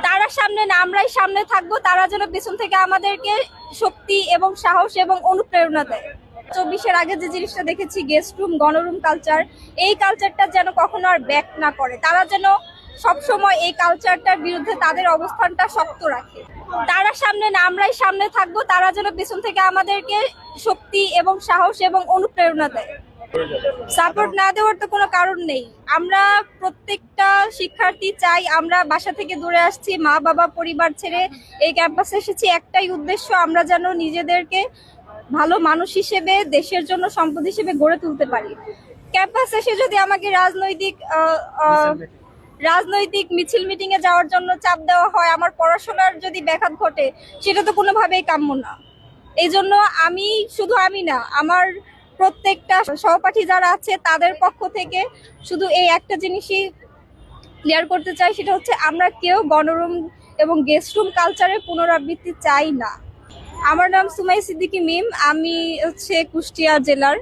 তারা সামনে না, আমরাই সামনে থাকবো। তারা যেন পেছন থেকে আমাদেরকে শক্তি এবং সাহস এবং অনুপ্রেরণা দেয়। 24-এর আগে যে জিনিসটা দেখেছি, গেস্ট রুম, গণরুম কালচার, এই কালচারটা যেন কখনো আর ব্যাক না করে। তারা যেন সবসময় এই কালচারটার বিরুদ্ধে তাদের অবস্থানটা শক্ত রাখে। তারা সামনে না, আমরাই সামনে থাকবো। তারা যেন পেছন থেকে আমাদেরকে শক্তি এবং সাহস এবং অনুপ্রেরণা দেয়। সাপোর্ট না দেওয়ার তো কোনো কারণ নেই। আমরা প্রত্যেকটা শিক্ষার্থী চাই, আমরা বাসা থেকে দূরে আসছি, মা বাবা পরিবার ছেড়ে এই ক্যাম্পাসে এসেছি একটাই উদ্দেশ্য, আমরা যেন নিজেদেরকে ভালো মানুষ হিসেবে, দেশের জন্য সম্পদ হিসেবে গড়ে তুলতে পারি। ক্যাম্পাস এসে যদি আমাকে রাজনৈতিক মিছিল মিটিং এ যাওয়ার জন্য চাপ দেওয়া হয়, আমার পড়াশোনার যদি ব্যাঘাত ঘটে, সেটা তো কোনোভাবেই কাম্য না। এই জন্য আমি না, আমার প্রত্যেকটা সহপাঠী যারা আছে তাদের পক্ষ থেকে শুধু এই একটা জিনিসই ক্লিয়ার করতে চাই, সেটা হচ্ছে আমরা কেউ গণরুম এবং গেস্ট রুম কালচারের পুনরাবৃত্তি চাই না। আমার নাম সুমাই সিদ্দিকী মিম, আমি হচ্ছে কুষ্টিয়া জেলার।